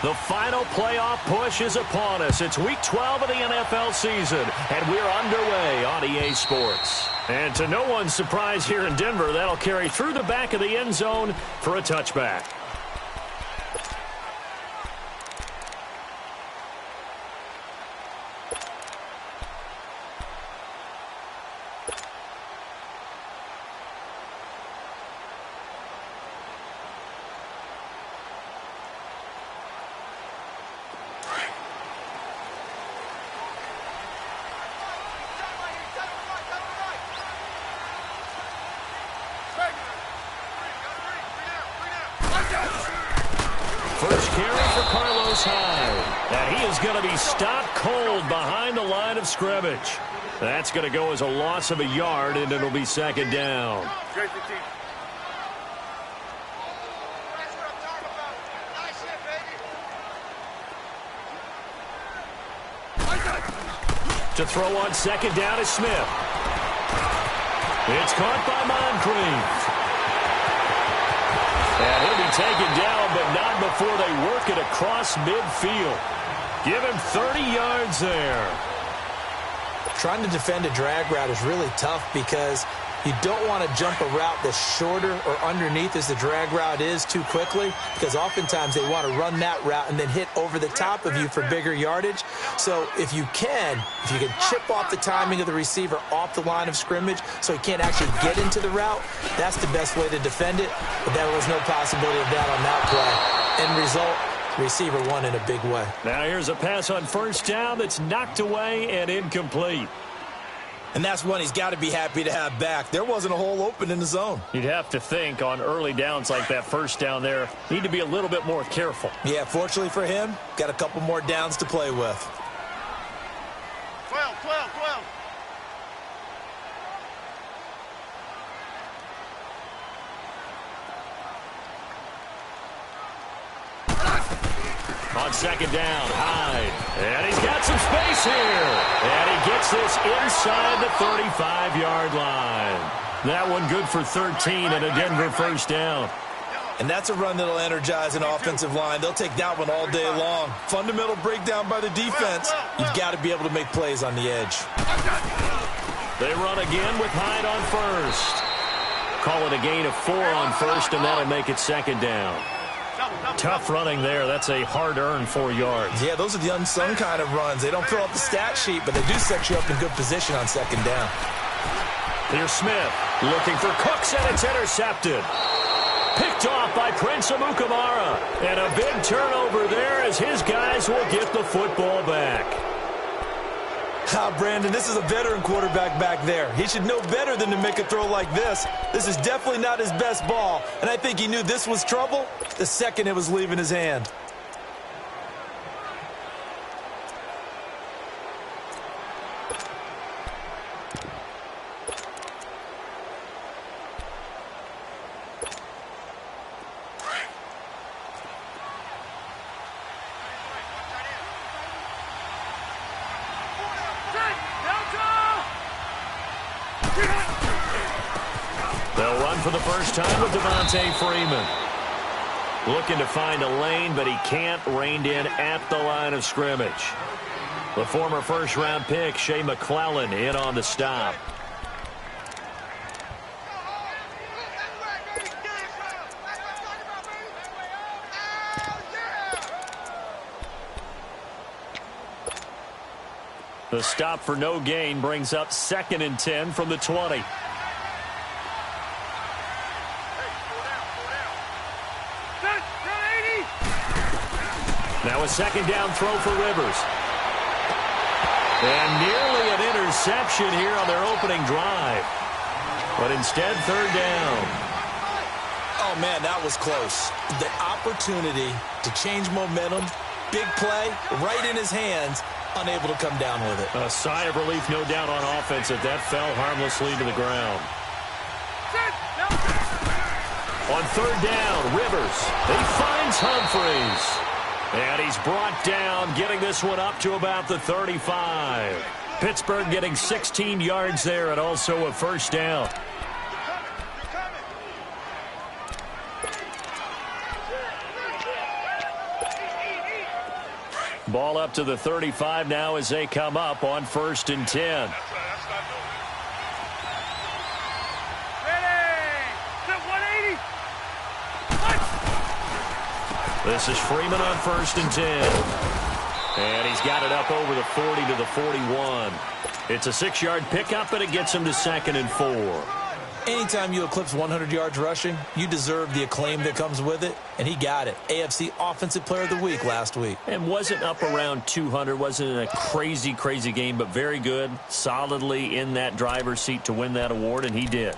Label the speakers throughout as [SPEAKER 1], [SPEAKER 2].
[SPEAKER 1] The final playoff push is upon us. It's Week 12 of the NFL season, and we're underway on EA Sports. And to no one's surprise here in Denver, that'll carry through the back of the end zone for a touchback. And he is going to be stopped cold behind the line of scrimmage. That's going to go as a loss of a yard, and it'll be second down. To throw on second down is Smith. It's caught by Moncrief. And he'll be taken down, but not before they work it across midfield. Give him 30 yards there.
[SPEAKER 2] Trying to defend a drag route is really tough because you don't want to jump a route that's shorter or underneath as the drag route is too quickly, because oftentimes they want to run that route and then hit over the top of you for bigger yardage. So if you can chip off the timing of the receiver off the line of scrimmage so he can't actually get into the route, that's the best way to defend it. But there was no possibility of that on that play. End result, receiver won in a big way.
[SPEAKER 1] Now here's a pass on first down that's knocked away and incomplete.
[SPEAKER 2] And that's one he's got to be happy to have back. There wasn't a hole open in the zone.
[SPEAKER 1] You'd have to think on early downs like that first down there, need to be a little bit more careful.
[SPEAKER 2] Yeah, fortunately for him, got a couple more downs to play with.
[SPEAKER 3] 12.
[SPEAKER 1] On second down, Hyde. And he's got some space here. And he gets this inside the 35-yard line. That one good for 13 and a Denver first down.
[SPEAKER 2] And that's a run that'll energize an offensive line. They'll take that one all day long. Fundamental breakdown by the defense. You've got to be able to make plays on the edge.
[SPEAKER 1] They run again with Hyde on first. Call it a gain of 4 on first, and that'll make it second down. Tough running there. That's a hard-earned 4 yards.
[SPEAKER 2] Yeah, those are the unsung kind of runs. They don't fill up the stat sheet, but they do set you up in good position on second down.
[SPEAKER 1] Here's Smith looking for Cooks, and it's intercepted. Picked off by Prince Amukamara. And a big turnover there as his guys will get the football back.
[SPEAKER 2] Brandon, this is a veteran quarterback back there. He should know better than to make a throw like this. This is definitely not his best ball, and I think he knew this was trouble the second it was leaving his hand.
[SPEAKER 1] They'll run for the first time with Devontae Freeman. Looking to find a lane, but he can't. Reined in at the line of scrimmage. The former first-round pick, Shea McClellan, in on the stop. The stop for no gain brings up 2nd and 10 from the 20. Now a second down throw for Rivers. And nearly an interception here on their opening drive. But instead, third down.
[SPEAKER 2] Oh, man, that was close. The opportunity to change momentum, big play, right in his hands, unable to come down with it.
[SPEAKER 1] A sigh of relief, no doubt, on offense that fell harmlessly to the ground. On third down, Rivers. He finds Humphreys. And he's brought down, getting this one up to about the 35. Pittsburgh getting 16 yards there and also a first down. Ball up to the 35 now as they come up on 1st and 10. This is Freeman on 1st and 10. And he's got it up over the 40 to the 41. It's a 6-yard pickup, and it gets him to 2nd and 4.
[SPEAKER 2] Anytime you eclipse 100 yards rushing, you deserve the acclaim that comes with it, and he got it. AFC Offensive Player of the Week last week.
[SPEAKER 1] And wasn't up around 200, wasn't a crazy, crazy game, but very good, solidly in that driver's seat to win that award, and he did.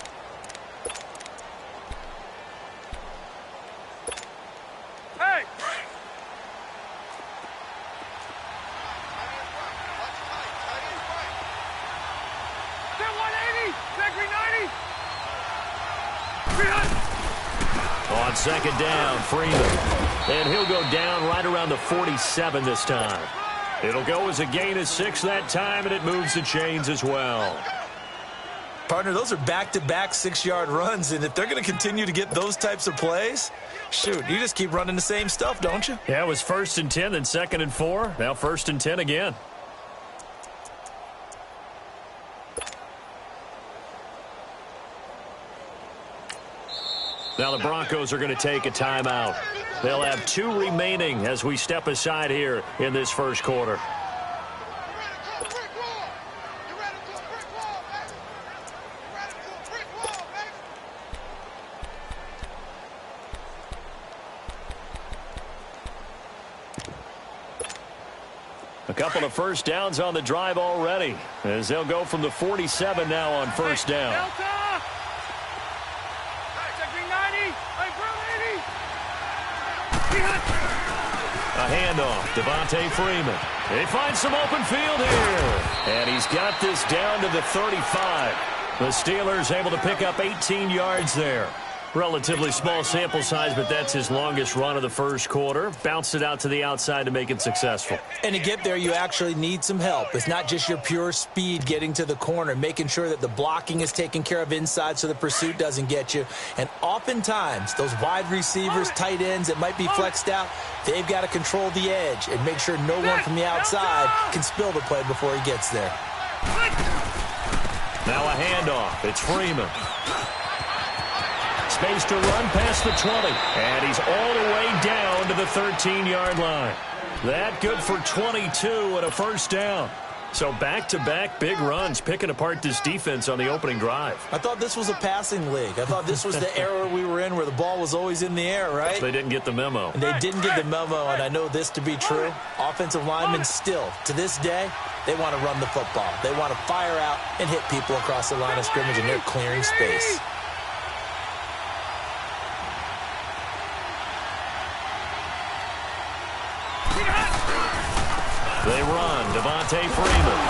[SPEAKER 1] On 2nd down, Freeman. And he'll go down right around the 47 this time. It'll go as a gain of 6 that time, and it moves the chains as well.
[SPEAKER 2] Partner, those are back-to-back 6-yard runs, and if they're going to continue to get those types of plays, shoot, you just keep running the same stuff, don't you?
[SPEAKER 1] Yeah, it was 1st and 10, then 2nd and 4. Now 1st and 10 again. Now the Broncos are going to take a timeout. They'll have 2 remaining as we step aside here in this first quarter. A couple of first downs on the drive already as they'll go from the 47 now on 1st down. A handoff, Devontae Freeman. They find some open field here. And he's got this down to the 35. The Steelers able to pick up 18 yards there. Relatively small sample size, but that's his longest run of the first quarter. Bounced it out to the outside to make it successful.
[SPEAKER 2] And to get there, you actually need some help. It's not just your pure speed getting to the corner, making sure that the blocking is taken care of inside so the pursuit doesn't get you. And oftentimes, those wide receivers, tight ends that might be flexed out, they've got to control the edge and make sure no one from the outside can spill the play before he gets there.
[SPEAKER 1] Now a handoff. It's Freeman. Space to run past the 20. And he's all the way down to the 13-yard line. That good for 22 and a first down. So back-to-back big runs picking apart this defense on the opening drive.
[SPEAKER 2] I thought this was a passing league. I thought this was the era we were in where the ball was always in the air, right?
[SPEAKER 1] They didn't get the memo.
[SPEAKER 2] And they didn't get the memo, and I know this to be true. Offensive linemen still, to this day, they want to run the football. They want to fire out and hit people across the line of scrimmage, and they're clearing space.
[SPEAKER 1] They run, Devontae Freeman.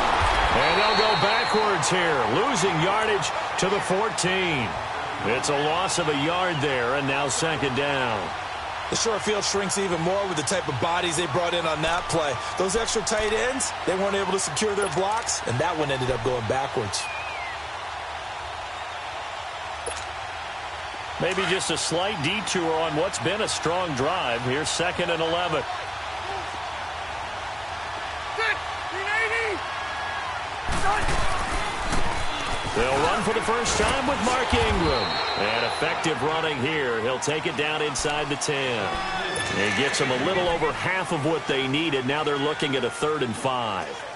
[SPEAKER 1] And they'll go backwards here, losing yardage to the 14. It's a loss of a yard there, and now 2nd down.
[SPEAKER 2] The short field shrinks even more with the type of bodies they brought in on that play. Those extra tight ends, they weren't able to secure their blocks, and that one ended up going backwards.
[SPEAKER 1] Maybe just a slight detour on what's been a strong drive. Here's 2nd and 11. They'll run for the first time with Mark Ingram. And effective running here. He'll take it down inside the 10. It gets them a little over half of what they needed. Now they're looking at a 3rd and 5.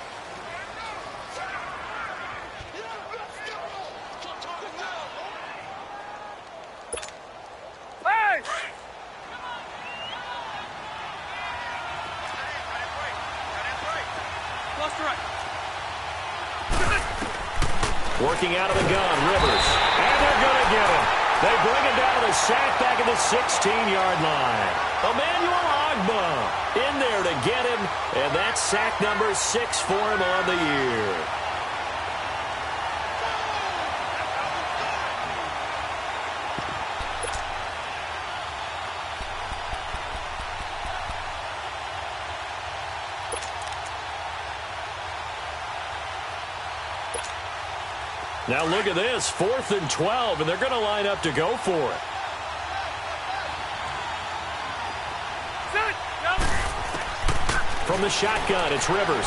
[SPEAKER 1] Working out of the gun, Rivers. And they're going to get him. They bring him down to the sack back at the 16-yard line. Emmanuel Ogbah in there to get him. And that's sack number 6 for him on the year. Now look at this, 4th and 12, and they're going to line up to go for it. From the shotgun, it's Rivers.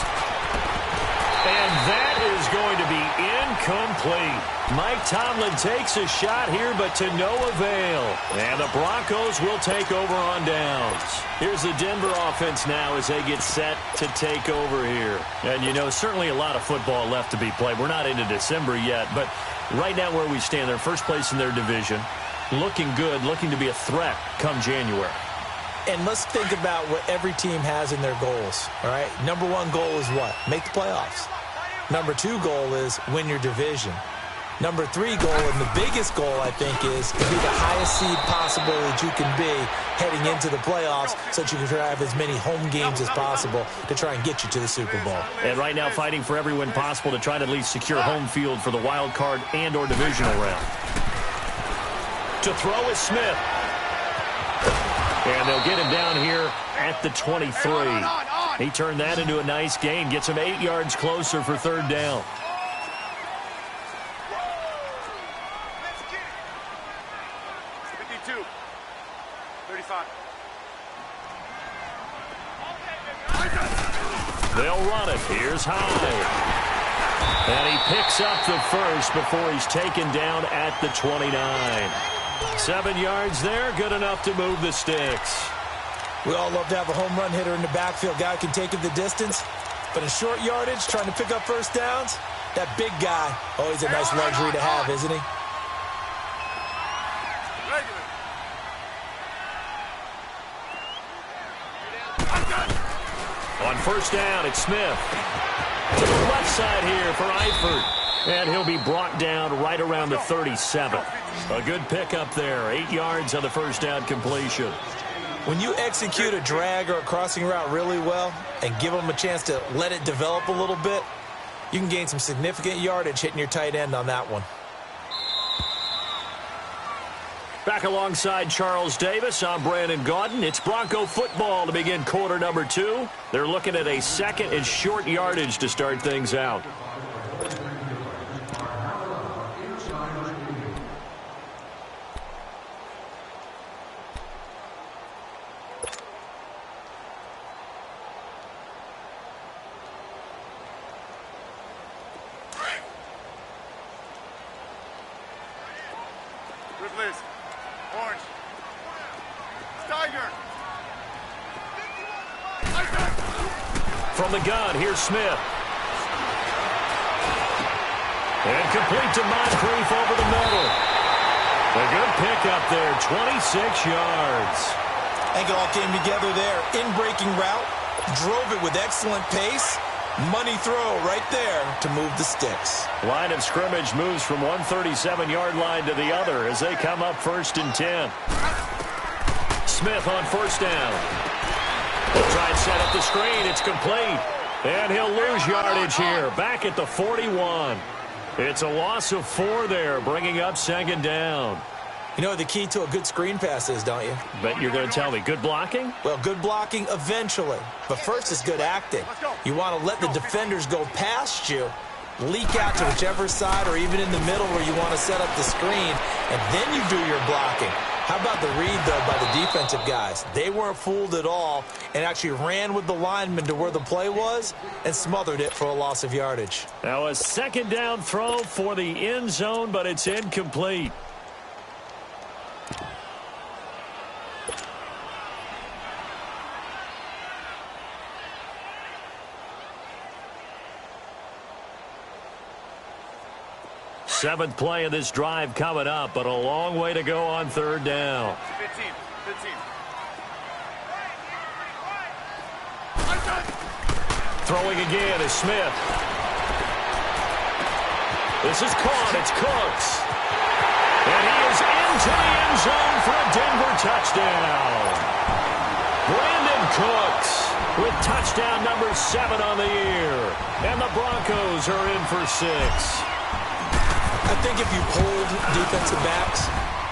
[SPEAKER 1] And that is going to be incomplete. Mike Tomlin takes a shot here, but to no avail. And the Broncos will take over on downs. Here's the Denver offense now as they get set to take over here. And, you know, certainly a lot of football left to be played. We're not into December yet, but right now where we stand, they're first place in their division. Looking good, looking to be a threat come January.
[SPEAKER 2] And let's think about what every team has in their goals, all right? Number one goal is what? Make the playoffs. Number two goal is win your division. Number three goal, and the biggest goal, I think, is to be the highest seed possible that you can be heading into the playoffs so that you can try to have as many home games as possible to try and get you to the Super Bowl.
[SPEAKER 1] And right now fighting for every win possible to try to at least secure home field for the wild card and or divisional round. To throw is Smith. And they'll get him down here at the 23. He turned that into a nice gain. Gets him 8 yards closer for third down. They'll run it. Here's Hyde. And he picks up the first before he's taken down at the 29. 7 yards there, good enough to move the sticks.
[SPEAKER 2] We all love to have a home run hitter in the backfield. Guy can take it the distance. But in short yardage, trying to pick up first downs, that big guy, always a nice luxury to have, isn't he?
[SPEAKER 1] On first down, it's Smith. To the left side here for Eifert. And he'll be brought down right around the 37. A good pickup there. 8 yards on the first down completion.
[SPEAKER 2] When you execute a drag or a crossing route really well and give them a chance to let it develop a little bit, you can gain some significant yardage hitting your tight end on that one.
[SPEAKER 1] Back alongside Charles Davis, I'm Brandon Gaudin. It's Bronco football to begin quarter number 2. They're looking at a second and short yardage to start things out. From the gun, here's Smith. And complete to Moncrief over the middle. A good pickup there, 26 yards.
[SPEAKER 2] I think it all came together there. In-breaking route, drove it with excellent pace. Money throw right there to move the sticks.
[SPEAKER 1] Line of scrimmage moves from 137-yard line to the other as they come up first and 10. Smith on first down. He'll try and set up the screen. It's complete. And he'll lose yardage here. Back at the 41. It's a loss of 4 there, bringing up second down.
[SPEAKER 2] You know what the key to a good screen pass is, don't you?
[SPEAKER 1] Bet you're going to tell me. Good blocking?
[SPEAKER 2] Well, good blocking eventually. But first is good acting. You want to let the defenders go past you, leak out to whichever side or even in the middle where you want to set up the screen, and then you do your blocking. How about the read, though, by the defensive guys? They weren't fooled at all and actually ran with the lineman to where the play was and smothered it for a loss of yardage.
[SPEAKER 1] Now a second down throw for the end zone, but it's incomplete. Seventh play of this drive coming up, but a long way to go on third down.
[SPEAKER 3] 15.
[SPEAKER 1] Throwing again is Smith. This is caught. It's Cooks. And he is into the end zone for a Denver touchdown. Brandon Cooks with touchdown number 7 on the year. And the Broncos are in for 6.
[SPEAKER 2] I think if you hold defensive backs,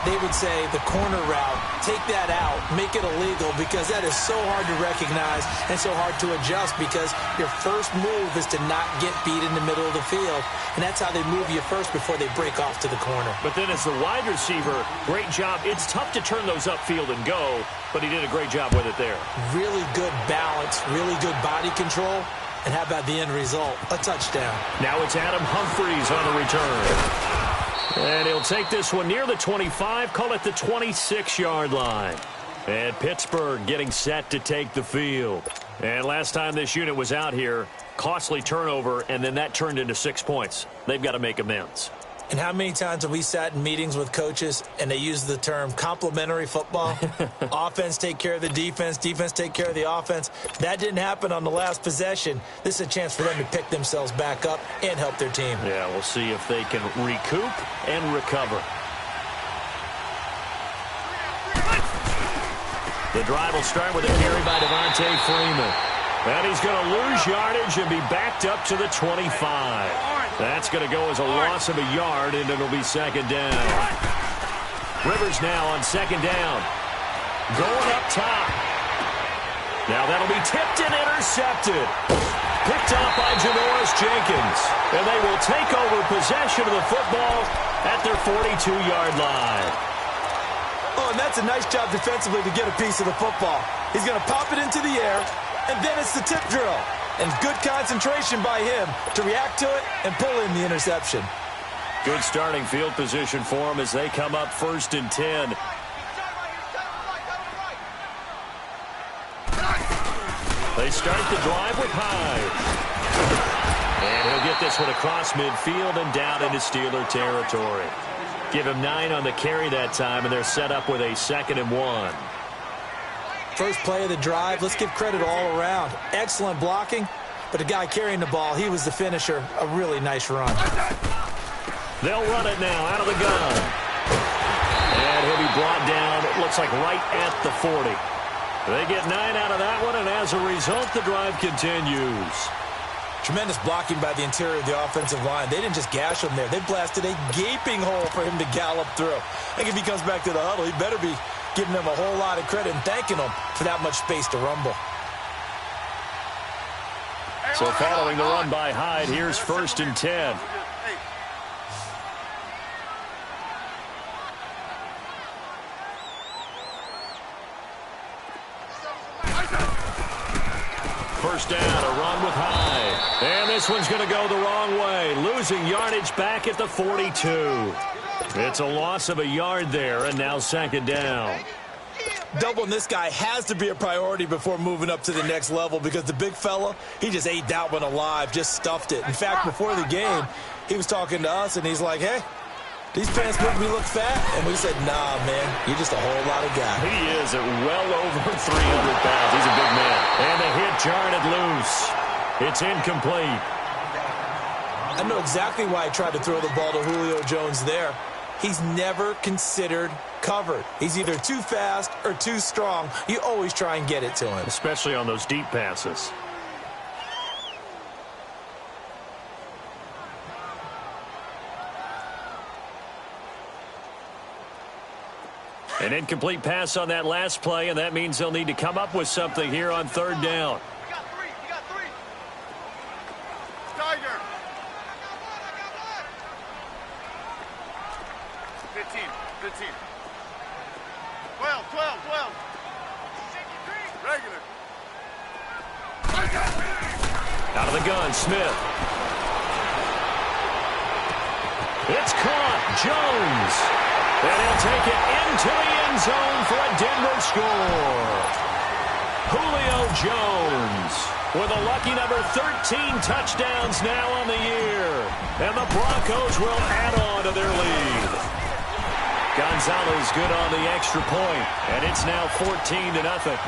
[SPEAKER 2] they would say the corner route, take that out, make it illegal, because that is so hard to recognize and so hard to adjust, because your first move is to not get beat in the middle of the field, and that's how they move you first before they break off to the corner.
[SPEAKER 1] But then as the wide receiver, great job. It's tough to turn those upfield and go, but he did a great job with it there. Really
[SPEAKER 2] good balance, really good body control, and how about the end result? A touchdown.
[SPEAKER 1] Now it's Adam Humphries on the return. And he'll take this one near the 25, call it the 26-yard line. And Pittsburgh getting set to take the field. And last time this unit was out here, costly turnover, and then that turned into 6 points. They've got to make amends.
[SPEAKER 2] And how many times have we sat in meetings with coaches and they use the term complementary football? Offense take care of the defense, defense take care of the offense. That didn't happen on the last possession. This is a chance for them to pick themselves back up and help their team.
[SPEAKER 1] Yeah, we'll see if they can recoup and recover. The drive will start with a carry by Devontae Freeman. And he's going to lose yardage and be backed up to the 25. That's going to go as a loss of a yard, and it'll be second down. Rivers now on second down. Going up top. Now that'll be tipped and intercepted. Picked off by Janoris Jenkins. And they will take over possession of the football at their 42-yard line.
[SPEAKER 2] Oh, and that's a nice job defensively to get a piece of the football. He's going to pop it into the air, and then it's the tip drill. And good concentration by him to react to it and pull in the interception.
[SPEAKER 1] Good starting field position for him as they come up 1st and 10. They start the drive with Hyde. And he'll get this one across midfield and down into Steeler territory. Give him 9 on the carry that time, and they're set up with a 2nd and 1.
[SPEAKER 2] First play of the drive, let's give credit all around. Excellent blocking, but the guy carrying the ball, he was the finisher. A really nice run.
[SPEAKER 1] They'll run it now out of the gun. And he'll be brought down, it looks like right at the 40. They get 9 out of that one, and as a result, the drive continues.
[SPEAKER 2] Tremendous blocking by the interior of the offensive line. They didn't just gash him there. They blasted a gaping hole for him to gallop through. I think if he comes back to the huddle, he better be giving them a whole lot of credit and thanking them for that much space to rumble.
[SPEAKER 1] So following the run by Hyde, here's 1st and 10. First down, a run with Hyde. And this one's going to go the wrong way. Losing yardage back at the 42. It's a loss of a yard there, and now 2nd down.
[SPEAKER 2] Doubling this guy has to be a priority before moving up to the next level, because the big fella, he just ate that one alive, just stuffed it. In fact, before the game, he was talking to us, and he's like, hey, these pants make me look fat. And we said, nah, man, you're just a whole lot of guy.
[SPEAKER 1] He is at well over 300 pounds. He's a big man. And the hit jarred it loose. It's incomplete.
[SPEAKER 2] I know exactly why I tried to throw the ball to Julio Jones there. He's never considered covered. He's either too fast or too strong. You always try and get it to him.
[SPEAKER 1] Especially on those deep passes. An incomplete pass on that last play, and that means they'll need to come up with something here on 3rd down.
[SPEAKER 3] You got three. Tiger. 15. 12. Regular.
[SPEAKER 1] Out of the gun, Smith. It's caught. Jones. And he'll take it into the end zone for a Denver score. Julio Jones with a lucky number 13 touchdowns now on the year. And the Broncos will add on to their lead. Gonzalez good on the extra point, and it's now 14-0.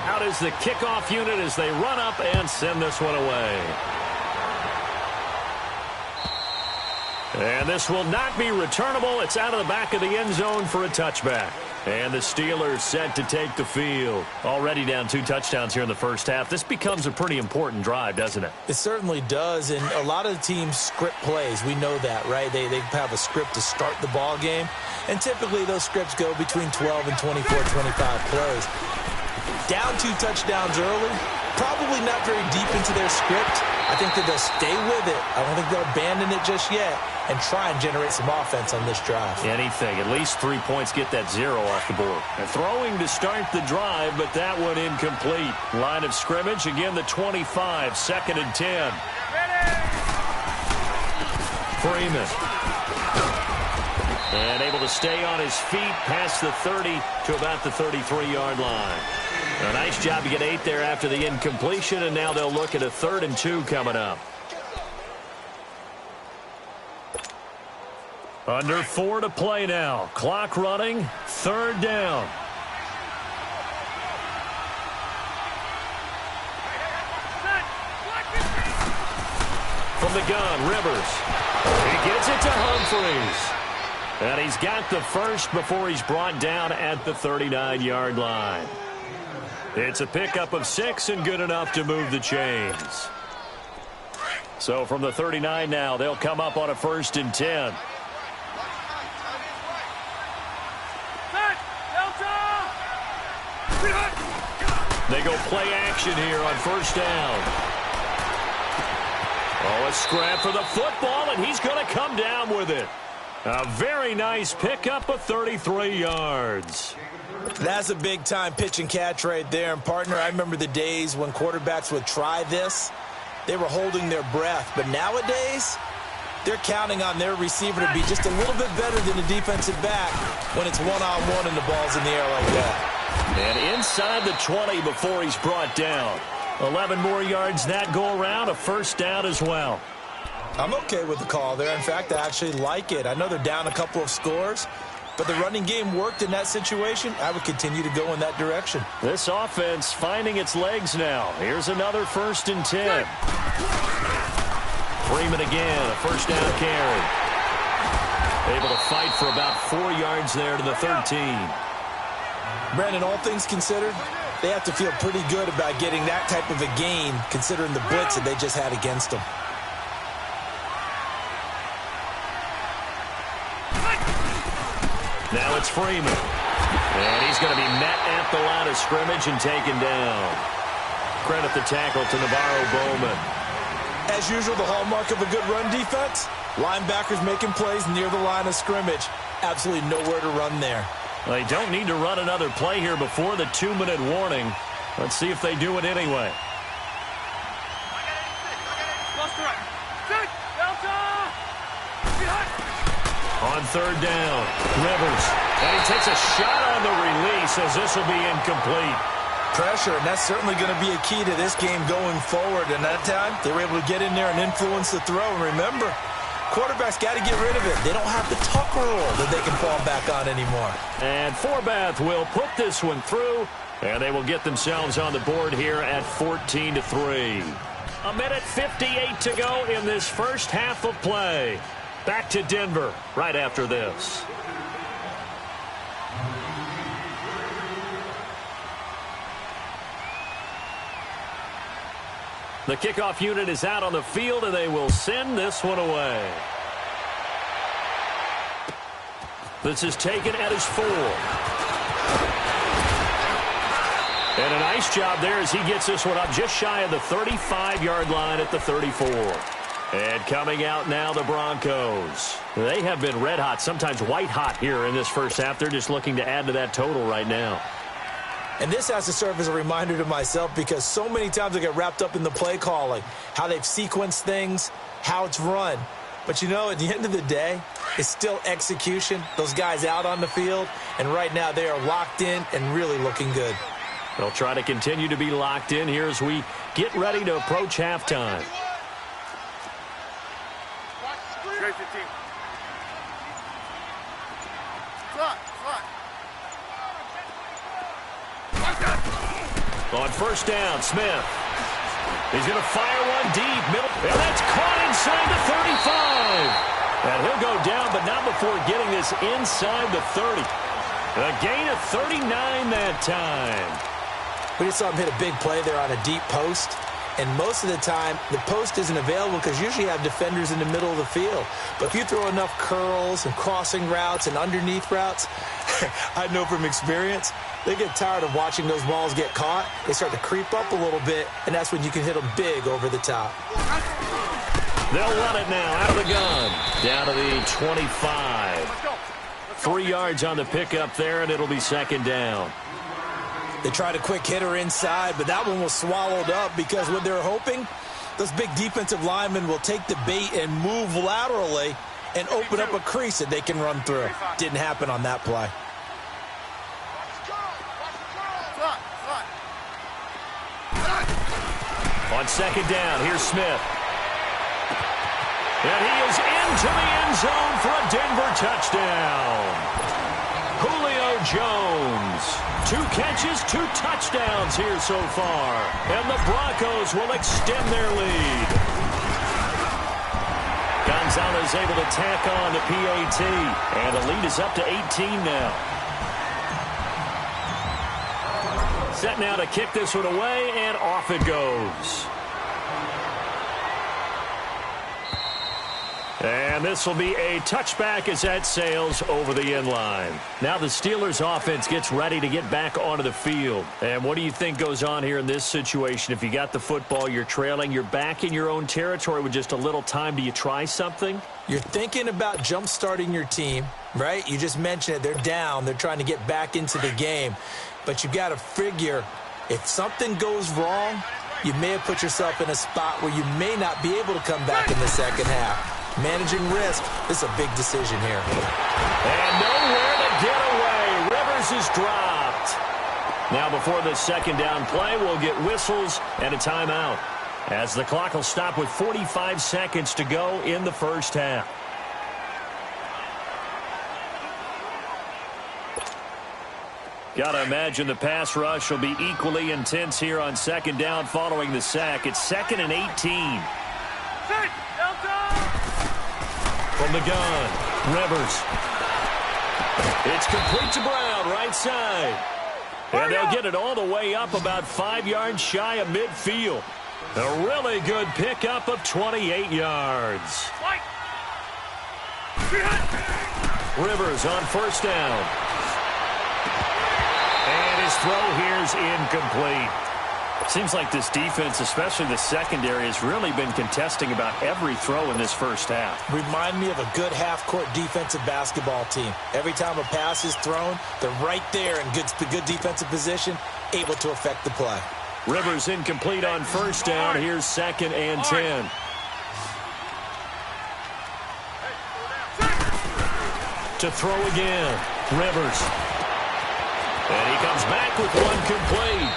[SPEAKER 1] Out is the kickoff unit as they run up and send this one away. And this will not be returnable. It's out of the back of the end zone for a touchback. And the Steelers set to take the field. Already down 2 touchdowns here in the first half. This becomes a pretty important drive, doesn't it?
[SPEAKER 2] It certainly does, and a lot of the teams script plays. We know that, right? They have a script to start the ball game, and typically those scripts go between 12 and 24, 25 plays. Down 2 touchdowns early, probably not very deep into their script. I think that they'll stay with it. I don't think they'll abandon it just yet and try and generate some offense on this drive.
[SPEAKER 1] Anything. At least 3 points, get that 0 off the board. And throwing to start the drive, but that one incomplete. Line of scrimmage, again the 25, 2nd and 10. Freeman. And able to stay on his feet past the 30 to about the 33-yard line. A nice job to get 8 there after the incompletion, and now they'll look at a 3rd and 2 coming up. Under 4 to play now. Clock running. 3rd down. From the gun, Rivers. He gets it to Humphries. And he's got the first before he's brought down at the 39-yard line. It's a pickup of 6 and good enough to move the chains. So from the 39 now, they'll come up on a 1st and 10. They go play action here on 1st down. Oh, a scrap for the football, and he's going to come down with it. A very nice pickup of 33 yards.
[SPEAKER 2] That's a big-time pitch and catch right there. And, partner, I remember the days when quarterbacks would try this. They were holding their breath. But nowadays, they're counting on their receiver to be just a little bit better than the defensive back when it's one-on-one and the ball's in the air like that.
[SPEAKER 1] And inside the 20 before he's brought down. 11 more yards that go around, a 1st down as well.
[SPEAKER 2] I'm okay with the call there. In fact, I actually like it. I know they're down a couple of scores, but the running game worked in that situation. I would continue to go in that direction.
[SPEAKER 1] This offense finding its legs now. Here's another 1st and 10. Freeman again, a 1st down carry. Able to fight for about 4 yards there to the 13.
[SPEAKER 2] Brandon, all things considered, they have to feel pretty good about getting that type of a gain considering the blitz that they just had against them.
[SPEAKER 1] Now it's Freeman. And he's going to be met at the line of scrimmage and taken down. Credit the tackle to Navarro Bowman.
[SPEAKER 2] As usual, the hallmark of a good run defense, linebackers making plays near the line of scrimmage. Absolutely nowhere to run there.
[SPEAKER 1] They don't need to run another play here before the 2-minute warning. Let's see if they do it anyway. On 3rd down, Rivers. And he takes a shot on the release as this will be incomplete.
[SPEAKER 2] Pressure, and that's certainly going to be a key to this game going forward. And that time, they were able to get in there and influence the throw. And remember, quarterbacks got to get rid of it. They don't have the tuck rule that they can fall back on anymore.
[SPEAKER 1] And Forbath will put this one through, and they will get themselves on the board here at 14-3. 1:58 to go in this first half of play. Back to Denver right after this. The kickoff unit is out on the field, and they will send this one away. This is taken at his 4. And a nice job there as he gets this one up just shy of the 35-yard line at the 34. And coming out now, the Broncos. They have been red hot, sometimes white hot here in this first half. They're just looking to add to that total right now.
[SPEAKER 2] And this has to serve as a reminder to myself because so many times I get wrapped up in the play calling, how they've sequenced things, how it's run. But, you know, at the end of the day, it's still execution. Those guys out on the field, and right now they are locked in and really looking good.
[SPEAKER 1] They'll try to continue to be locked in here as we get ready to approach halftime. On 1st down, Smith. He's going to fire one deep, middle, and that's caught inside the 35. And he'll go down, but not before getting this inside the 30. A gain of 39 that time.
[SPEAKER 2] We just saw him hit a big play there on a deep post. And most of the time, the post isn't available because usually you have defenders in the middle of the field. But if you throw enough curls and crossing routes and underneath routes, I know from experience, they get tired of watching those balls get caught. They start to creep up a little bit, and that's when you can hit them big over the top.
[SPEAKER 1] They'll run it now out of the gun. Down to the 25. 3 yards on the pickup there, and it'll be second down.
[SPEAKER 2] They tried a quick hitter inside, but that one was swallowed up because what they're hoping, those big defensive linemen will take the bait and move laterally and open up a crease that they can run through. Didn't happen on that play.
[SPEAKER 1] On second down, here's Smith. And he is into the end zone for a Denver touchdown. Julio Jones. 2 catches, 2 touchdowns here so far. And the Broncos will extend their lead. Gonzalez able to tack on to PAT. And the lead is up to 18 now. Set now to kick this one away, and off it goes. And this will be a touchback as that sails over the end line. Now the Steelers offense gets ready to get back onto the field. And what do you think goes on here in this situation? If you got the football, you're trailing, you're back in your own territory with just a little time. Do you try something?
[SPEAKER 2] You're thinking about jump-starting your team, right? You just mentioned it. They're down. They're trying to get back into the game. But you got to figure if something goes wrong, you may have put yourself in a spot where you may not be able to come back in the second half. Managing risk, this is a big decision here.
[SPEAKER 1] And nowhere to get away. Rivers is dropped. Now before the second down play, we'll get whistles and a timeout, as the clock will stop with 45 seconds to go in the first half. Gotta imagine the pass rush will be equally intense here on second down following the sack. It's 2nd and 18. From the gun, Rivers. It's complete to Brown, right side. And they'll get it all the way up about 5 yards shy of midfield. A really good pickup of 28 yards. Rivers on first down. And his throw here is incomplete. Seems like this defense, especially the secondary, has really been contesting about every throw in this first half.
[SPEAKER 2] Remind me of a good half-court defensive basketball team. Every time a pass is thrown, they're right there in good defensive position, able to affect the play.
[SPEAKER 1] Rivers incomplete on first down. Here's 2nd and 10. To throw again, Rivers. And he comes back with one complete.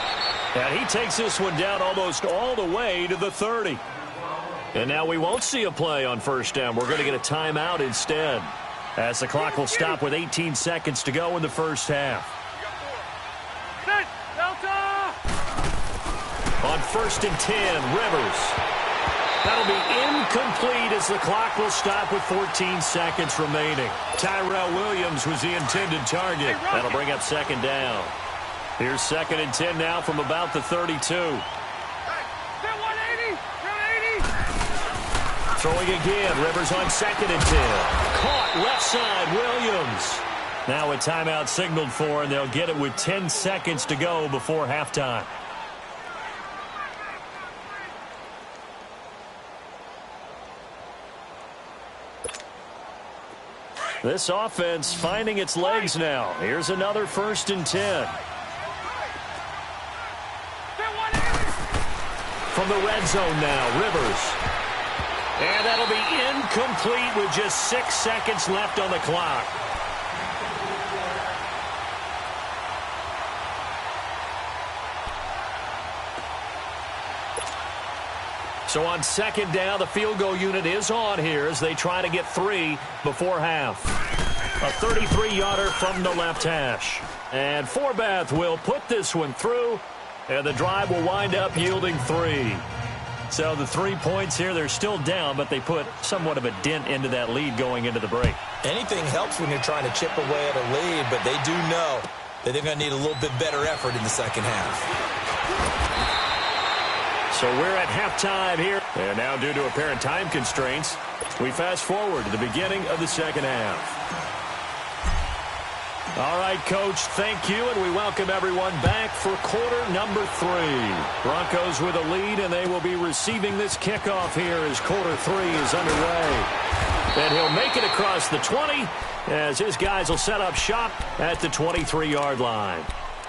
[SPEAKER 1] And he takes this one down almost all the way to the 30. And now we won't see a play on first down. We're going to get a timeout instead, as the clock will stop with 18 seconds to go in the first half. On 1st and 10, Rivers. That'll be incomplete as the clock will stop with 14 seconds remaining. Tyrell Williams was the intended target. That'll bring up second down. Here's 2nd and 10 now from about the 32. Throwing again, Rivers on 2nd and 10. Caught left side, Williams. Now a timeout signaled for, and they'll get it with 10 seconds to go before halftime. This offense finding its legs now. Here's another 1st and 10. From the red zone now, Rivers. And that'll be incomplete with just 6 seconds left on the clock. So on second down, the field goal unit is on here as they try to get 3 before half. A 33-yarder from the left hash. And Forbath will put this one through, and the drive will wind up yielding 3. So the 3 points here, they're still down, but they put somewhat of a dent into that lead going into the break.
[SPEAKER 2] Anything helps when you're trying to chip away at a lead, but they do know that they're going to need a little bit better effort in the second half.
[SPEAKER 1] So we're at halftime here. And now, due to apparent time constraints, we fast forward to the beginning of the second half. All right, Coach, thank you, and we welcome everyone back for quarter number 3. Broncos with a lead, and they will be receiving this kickoff here as quarter 3 is underway. And he'll make it across the 20 as his guys will set up shop at the 23-yard line.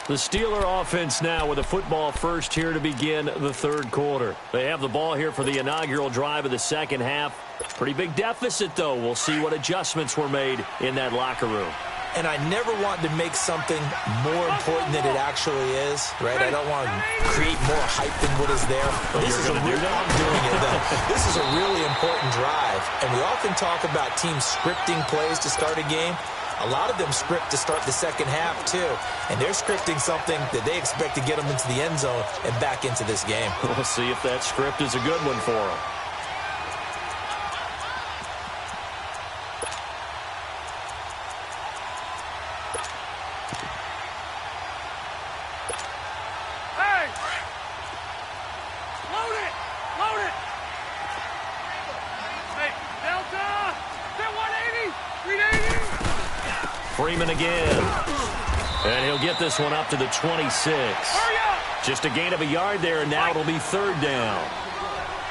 [SPEAKER 1] The Steeler offense now with a football first here to begin the third quarter. They have the ball here for the inaugural drive of the second half. Pretty big deficit, though. We'll see what adjustments were made in that locker room.
[SPEAKER 2] And I never want to make something more important than it actually is, right? I don't want to create more hype than what is there. This is I'm doing it, though. This is a really important drive. And we often talk about teams scripting plays to start a game. A lot of them script to start the second half, too. And they're scripting something that they expect to get them into the end zone and back into this game.
[SPEAKER 1] We'll see if that script is a good one for them. Freeman again. And he'll get this one up to the 26. Just a gain of a yard there, and now it'll be third down.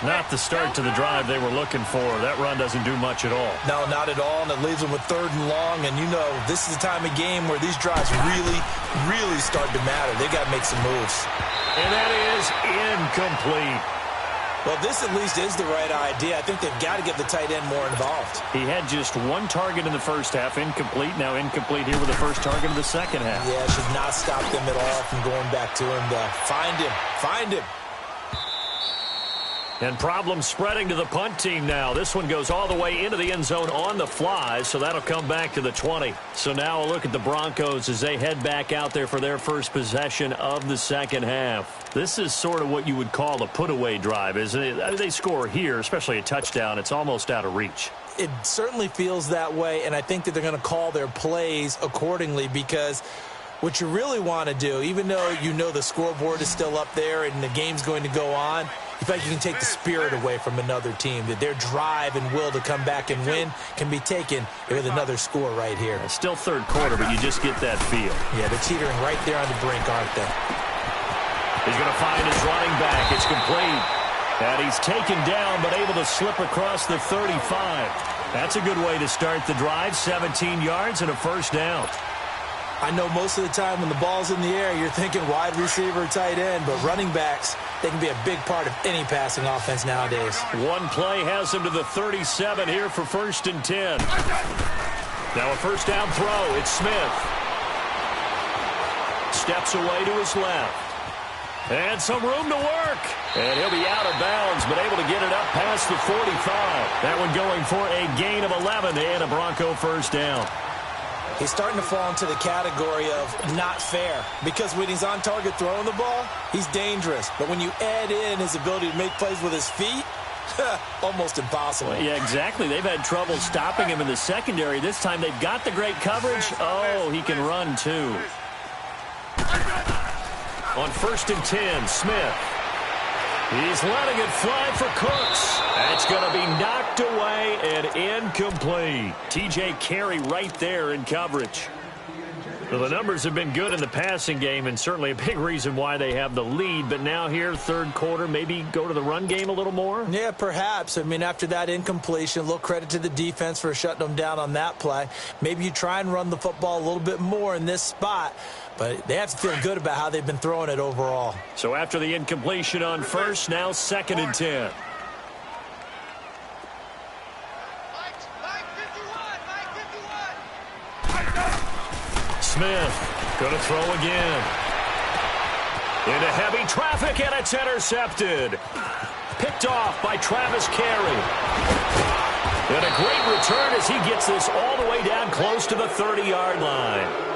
[SPEAKER 1] Not the start to the drive they were looking for. That run doesn't do much at all.
[SPEAKER 2] No, not at all, and it leaves them with third and long. And, you know, this is the time of game where these drives really start to matter. They got to make some moves.
[SPEAKER 1] And that is incomplete.
[SPEAKER 2] Well, this at least is the right idea. I think they've got to get the tight end more involved.
[SPEAKER 1] He had just one target in the first half, incomplete. Now incomplete here with the first target of the second half.
[SPEAKER 2] Yeah, it should not stop them at all from going back to him. Find him.
[SPEAKER 1] And problems spreading to the punt team now. This one goes all the way into the end zone on the fly, so that'll come back to the 20. So now a look at the Broncos as they head back out there for their first possession of the second half. This is sort of what you would call a put-away drive, isn't it? They score here, especially a touchdown. It's almost out of reach.
[SPEAKER 2] It certainly feels that way, and I think that they're going to call their plays accordingly because what you really want to do, even though you know the scoreboard is still up there and the game's going to go on, in fact, you can take the spirit away from another team, that their drive and will to come back and win can be taken with another score right here.
[SPEAKER 1] It's still third quarter, but you just get that feel.
[SPEAKER 2] Yeah, they're teetering right there on the brink, aren't they?
[SPEAKER 1] He's going to find his running back. It's complete. And he's taken down, but able to slip across the 35. That's a good way to start the drive. 17 yards and a first down.
[SPEAKER 2] I know most of the time when the ball's in the air, you're thinking wide receiver, tight end, but running backs, they can be a big part of any passing offense nowadays.
[SPEAKER 1] One play has him to the 37 here for 1st and 10. Now a first down throw. It's Smith. Steps away to his left. And some room to work. And he'll be out of bounds, but able to get it up past the 45. That one going for a gain of 11 and a Bronco first down.
[SPEAKER 2] He's starting to fall into the category of not fair because when he's on target throwing the ball, he's dangerous. But when you add in his ability to make plays with his feet, almost impossible.
[SPEAKER 1] Well, yeah, exactly. They've had trouble stopping him in the secondary. This time they've got the great coverage. Oh, he can run too. On 1st and 10, Smith. He's letting it fly for Cooks. That's going to be knocked away and incomplete. TJ Carey right there in coverage. Well, the numbers have been good in the passing game and certainly a big reason why they have the lead. But now here, third quarter, maybe go to the run game a little more?
[SPEAKER 2] Yeah, perhaps. I mean, after that incompletion, a little credit to the defense for shutting them down on that play. Maybe you try and run the football a little bit more in this spot. But they have to feel good about how they've been throwing it overall.
[SPEAKER 1] So after the incompletion on first, now 2nd and 10. Smith going to throw again. Into heavy traffic, and it's intercepted. Picked off by Travis Carey. And a great return as he gets this all the way down close to the 30-yard line.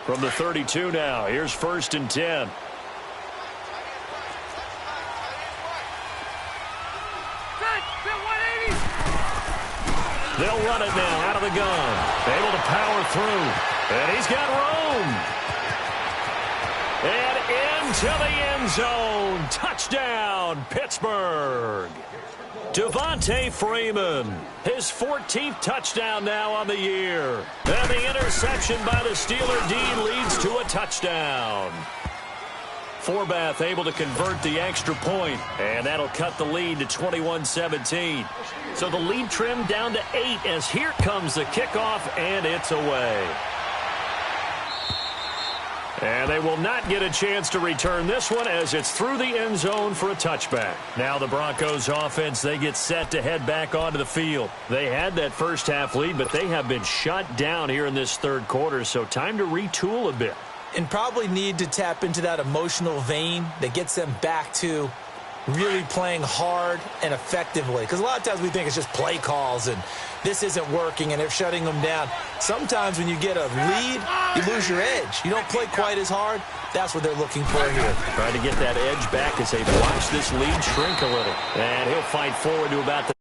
[SPEAKER 1] From the 32 now, here's 1st and 10. They'll run it now out of the gun. Able to power through. And he's got room. And into the end zone. Touchdown, Pittsburgh. Devontae Freeman, his 14th touchdown now on the year. And the interception by the Steeler D leads to a touchdown. Forbath able to convert the extra point, and that'll cut the lead to 21-17. So the lead trimmed down to 8 as here comes the kickoff, and it's away. And they will not get a chance to return this one as it's through the end zone for a touchback. Now the Broncos offense, they get set to head back onto the field. They had that first half lead, but they have been shut down here in this third quarter, so time to retool a bit.
[SPEAKER 2] And probably need to tap into that emotional vein that gets them back to really playing hard and effectively. Because a lot of times we think it's just play calls and this isn't working and they're shutting them down. Sometimes when you get a lead, you lose your edge. You don't play quite as hard. That's what they're looking for here.
[SPEAKER 1] Trying to get that edge back as they watch this lead shrink a little. And he'll fight forward to about the